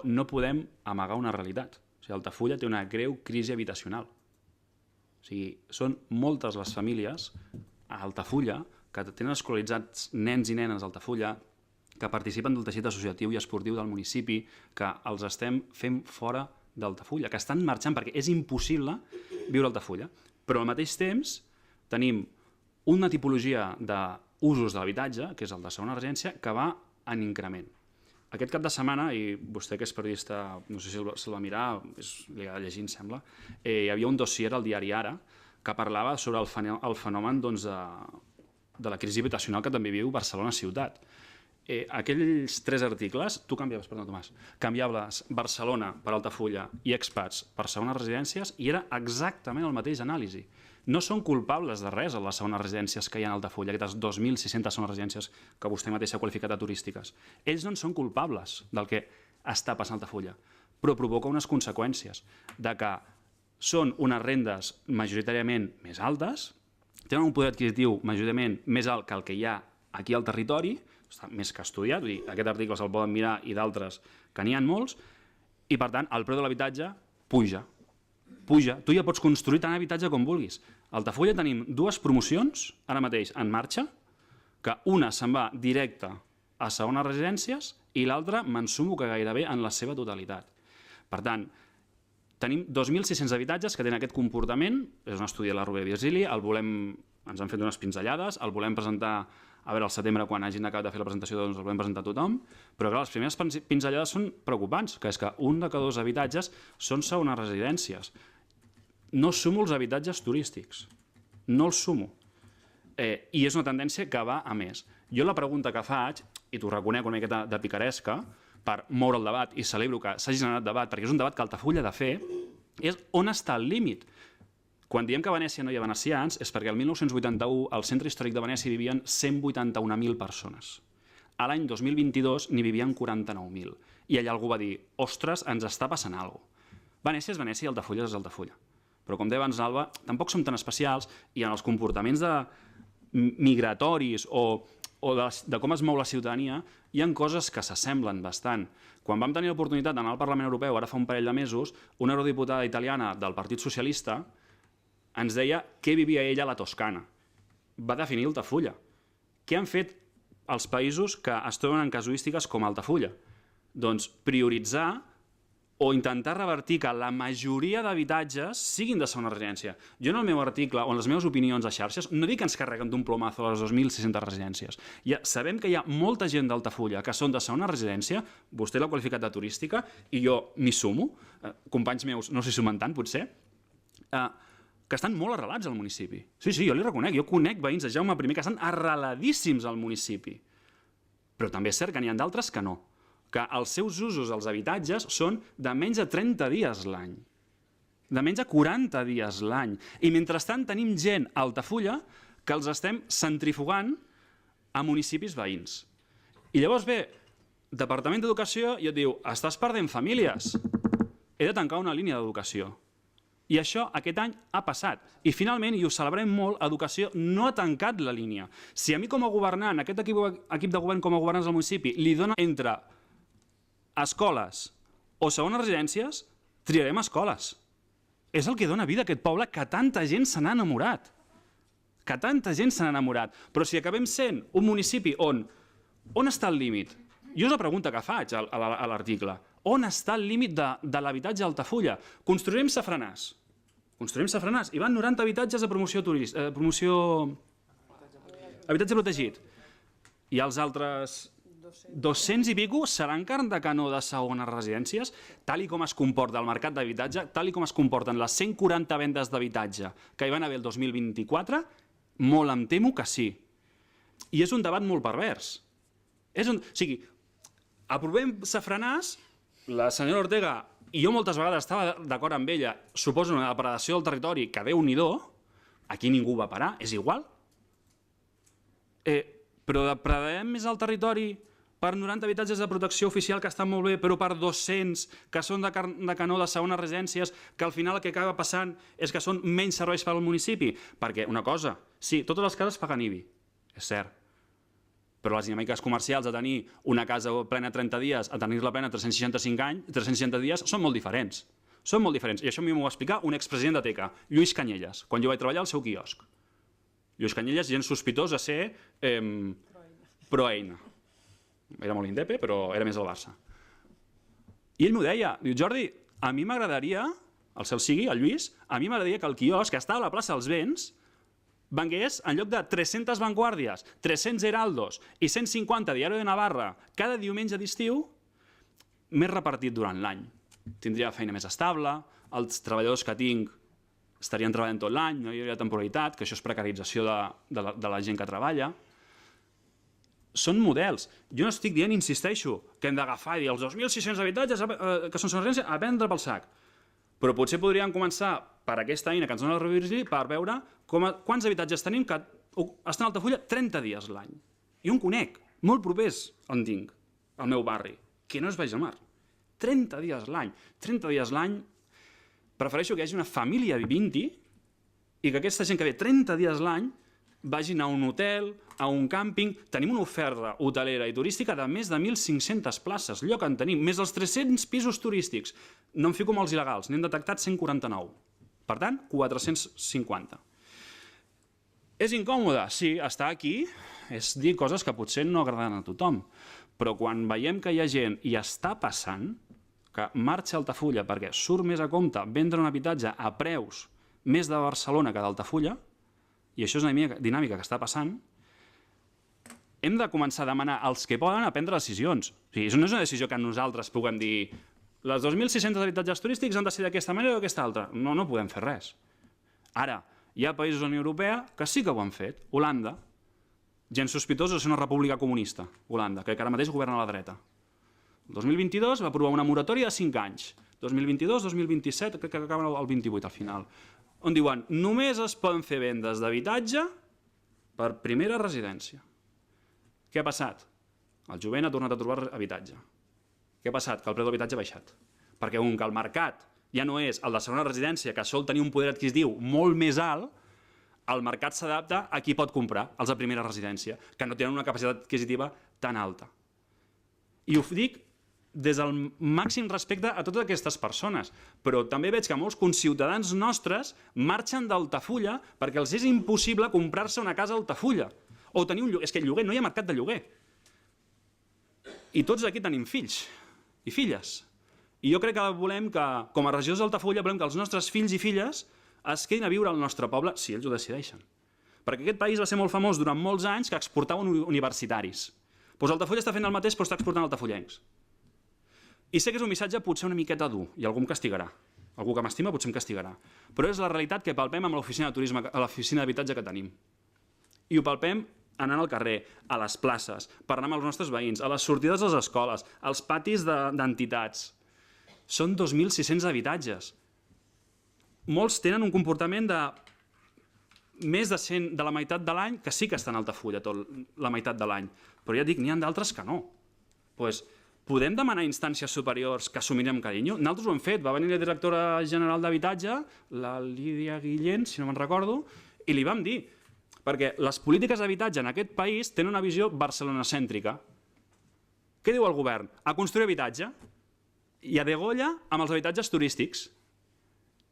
No podem amagar una realitat. O sigui, Altafulla té una greu crisi habitacional. O sigui, són moltes les famílies a Altafulla que tenen escolaritzats nens i nenes d'Altafulla, que participen del teixit associatiu i esportiu del municipi, que els estem fent fora d'Altafulla, que estan marxant perquè és impossible viure a Altafulla. Però al mateix temps tenim una tipologia d'usos de l'habitatge, que és el de segona residència, que va en increment. Aquest cap de setmana, i vostè que és periodista, no sé si se'l va mirar, li ha de llegir, em sembla, hi havia un dossier al diari Ara que parlava sobre el fenomen de la crisi habitacional que també viu Barcelona ciutat. Aquells 3 articles, tu canviaves, perdó, Tomàs, canviaves Barcelona per Altafulla i expats per segones residències i era exactament el mateix anàlisi. No són culpables de res a les segones residències que hi ha a Altafulla, aquestes 2.600 segones residències que vostè mateix ha qualificat de turístiques. Ells no en són culpables del que està passant a Altafulla, però provoca unes conseqüències de que són unes rendes majoritàriament més altes, tenen un poder adquisitiu majoritàriament més alt que el que hi ha aquí al territori, està més que estudiat, vull dir, aquest article se'l poden mirar i d'altres que n'hi ha molts, i per tant el preu de l'habitatge puja. Tu ja pots construir tant habitatge com vulguis. A Altafulla tenim 2 promocions ara mateix en marxa, que una se'n va directa a segones residències i l'altra me'n sumo que gairebé en la seva totalitat. Per tant, tenim 2.600 habitatges que tenen aquest comportament, és un estudi de la Rovira i Virgili, ens han fet unes pinzellades, el volem presentar a veure al setembre quan hagin acabat de fer la presentació, doncs el volem presentar a tothom, però clar, les primeres pinzellades són preocupants, que és que un de cada 2 habitatges són segones residències. No sumo els habitatges turístics, no els sumo. I és una tendència que va a més. Jo la pregunta que faig, i t'ho reconec una miqueta de picaresca, per moure el debat, i celebro que s'hagi generat debat, perquè és un debat que Altafulla ha de fer, és on està el límit. Quan diem que a Venècia no hi ha venecians és perquè el 1981 al centre històric de Venècia vivien 181.000 persones. A l'any 2022 n'hi vivien 49.000. I allà algú va dir, ostres, ens està passant alguna cosa. Venècia és Venècia i Altafulla és Altafulla. Però com deia abans l'Alba, tampoc som tan especials i en els comportaments migratoris o de com es mou la ciutadania hi ha coses que s'assemblen bastant. Quan vam tenir l'oportunitat d'anar al Parlament Europeu, ara fa un parell de mesos, una eurodiputada italiana del Partit Socialista ens deia què vivia ella a la Toscana. Va definir Altafulla. Què han fet els països que es troben en casuístiques com Altafulla? Doncs prioritzar o intentar revertir que la majoria d'habitatges siguin de segona residència. Jo en el meu article o en les meves opinions a xarxes no dic que ens carreguen d'un plomazo a les 2.600 residències. Sabem que hi ha molta gent d'Altafulla que són de segona residència, vostè l'ha qualificat de turística i jo m'hi sumo, companys meus no s'hi sumen tant potser, que estan molt arrelats al municipi. Sí, jo li reconec, jo conec veïns de Jaume I que estan arreladíssims al municipi. Però també és cert que n'hi ha d'altres que no, que els seus usos als habitatges són de menys de 30 dies l'any, de menys de 40 dies l'any. I mentrestant tenim gent a Altafulla que els estem centrifugant a municipis veïns. I llavors ve Departament d'Educació i et diu, estàs perdent famílies, he de tancar una línia d'educació. I això aquest any ha passat. I finalment, i ho celebrem molt, Educació no ha tancat la línia. Si a mi com a governant, aquest equip de govern com a governants del municipi, li dona entre escoles o segones residències, triarem escoles. És el que dona vida a aquest poble que tanta gent se n'ha enamorat. Però si acabem sent un municipi on està el límit? Jo és la pregunta que faig a l'article. On està el límit de l'habitatge a Altafulla? Construirem safranars. I van 90 habitatges de promoció habitatge protegit. I els altres 200 i pico seran carn de canó de segones residències, tal com es comporta el mercat d'habitatge, tal com es comporten les 140 vendes d'habitatge que hi van haver el 2024, molt em temo que sí. I és un debat molt pervers. O sigui, aprovem safranars, la senyora Ortega, i jo moltes vegades estava d'acord amb ella, suposo una depredació del territori que Déu-n'hi-do, aquí ningú va parar, és igual. Però depredarem més el territori per 90 habitatges de protecció oficial que estan molt bé, però per 200 que són de canó de segones residències, que al final el que acaba passant és que són menys serveis per al municipi. Perquè una cosa, sí, totes les cases paguen IBI, és cert, Però les dinàmiques comercials de tenir una casa plena 30 dies a tenir-la plena 360 dies són molt diferents. Són molt diferents. I això a mi m'ho va explicar un expresident de Teca, Lluís Canyelles, quan jo vaig treballar al seu quiosc. Lluís Canyelles, gens sospitós de ser pro-Eina. Era molt indepe, però era més el Barça. I ell m'ho deia, diu, Jordi, a mi m'agradaria, el cel sigui, el Lluís, a mi m'agradaria que el quiosc, que està a la plaça dels Vents, vengués, en lloc de 300 Vanguardias, 300 Heraldos i 150 Diario de Navarra cada diumenge d'estiu, més repartit durant l'any. Tindria feina més estable, els treballadors que tinc estarien treballant tot l'any, no hi hauria temporalitat, que això és precarització de la gent que treballa. Són models. Jo no estic dient, insisteixo, que hem d'agafar i dir els 2.600 habitatges que són residència a prendre pel sac. Però potser podríem començar per aquesta eina que ens dona el Revirgili per veure quants habitatges tenim que estan a Altafulla 30 dies l'any. I un conec, molt propers en tinc, al meu barri, que no és Baix del Mar. 30 dies l'any. 30 dies l'any prefereixo que hi hagi una família vivint-hi i que aquesta gent que ve 30 dies l'any vagin a un hotel, a un càmping. Tenim una oferta hotelera i turística de més de 1.500 places, lloc en tenim, més dels 300 pisos turístics. No em fico amb els il·legals, n'hem detectat 149. Per tant, 450. És incòmode? Sí, estar aquí és dir coses que potser no agraden a tothom, però quan veiem que hi ha gent i està passant, que marxa a Altafulla perquè surt més a compte vendre un habitatge a preus més de Barcelona que d'Altafulla, i això és una dinàmica que està passant, hem de començar a demanar als que poden a prendre decisions. O sigui, no és una decisió que nosaltres puguem dir les 2.600 habitatges turístics han de ser d'aquesta manera o d'aquesta altra. No, no podem fer res. Ara, hi ha països de la Unió Europea que sí que ho han fet. Holanda, gens sospitosa de ser una república comunista, Holanda, que ara mateix governa a la dreta. El 2022 va aprovar una moratòria de 5 anys. 2022, 2027, crec que acaba el 28 al final. On diuen, només es poden fer vendes d'habitatge per primera residència. Què ha passat? El jovent ha tornat a trobar habitatge. Què ha passat? Que el preu de l'habitatge ha baixat. Perquè com que el mercat ja no és el de segona residència, que sol tenir un poder adquisitiu molt més alt, el mercat s'adapta a qui pot comprar, els de primera residència, que no tenen una capacitat adquisitiva tan alta. I ho dic des del màxim respecte a totes aquestes persones, però també veig que molts conciutadans nostres marxen d'Altafulla perquè els és impossible comprar-se una casa a Altafulla o tenir un lloguer. És que el lloguer, no hi ha mercat de lloguer. I tots aquí tenim fills i filles. I jo crec que volem que, com a regidors d'Altafulla, volem que els nostres fills i filles es quedin a viure al nostre poble, si ells ho decideixen. Perquè aquest país va ser molt famós durant molts anys que exportava universitaris. Doncs Altafulla està fent el mateix, però està exportant altafullencs. I sé que és un missatge potser una miqueta dur, i algú em castigarà. Algú que m'estima potser em castigarà. Però és la realitat que palpem amb l'oficina de turisme, a l'oficina d'habitatge que tenim. I ho palpem anant al carrer, a les places, parlant amb els nostres veïns, a les sortides de les escoles, als patis d'entitats. Són 2.600 habitatges. Molts tenen un comportament de més de 100 de la meitat de l'any, que sí que estan a Altafulla la meitat de l'any. Però ja dic, n'hi ha d'altres que no. Doncs podem demanar instàncies superiors que assumirem amb carinyo? Nosaltres ho hem fet. Va venir la directora general d'Habitatge, la Lídia Guillén, si no me'n recordo, i li vam dir, perquè les polítiques d'habitatge en aquest país tenen una visió barcelonacèntrica. Què diu el govern? A construir habitatge i a degolla amb els habitatges turístics.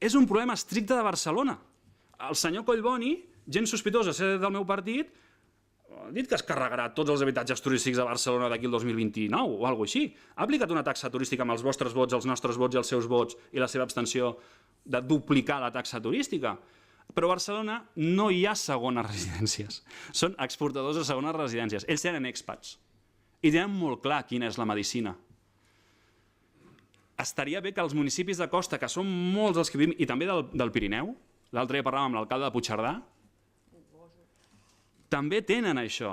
És un problema estricte de Barcelona. El senyor Collboni, gent sospitosa de ser del meu partit, ha dit que es carregarà tots els habitatges turístics de Barcelona d'aquí el 2029 o alguna cosa així. Ha aplicat una taxa turística amb els vostres vots, els nostres vots i els seus vots i la seva abstenció de duplicar la taxa turística. Però a Barcelona no hi ha segones residències. Són exportadors de segones residències. Ells tenen expats i tenen molt clar quina és la medicina. Estaria bé que els municipis de costa, que són molts els que vivim, i també del Pirineu, l'altre dia parlàvem amb l'alcalde de Puigcerdà, també tenen això.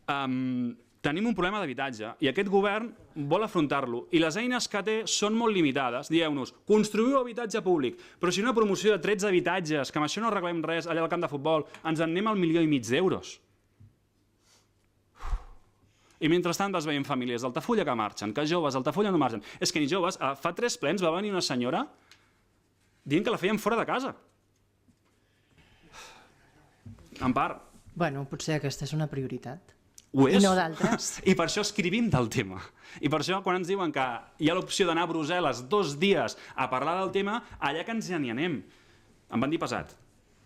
Tenim un problema d'habitatge i aquest govern vol afrontar-lo. I les eines que té són molt limitades. Dieu-nos, construïu habitatge públic, però si una promoció de 13 habitatges, que amb això no arreglem res allà al camp de futbol, ens en anem al 1,5 milió d'euros. I mentrestant vas veient famílies d'Altafulla que marxen, que joves d'Altafulla no marxen. És que ni joves, fa 3 plens va venir una senyora dient que la feien fora de casa. En part. Bueno, potser aquesta és una prioritat. Ho és. I no d'altres. I per això escrivim del tema. I per això, quan ens diuen que hi ha l'opció d'anar a Brussel·les 2 dies a parlar del tema, allà que ens ja n'hi anem. Em van dir pesat.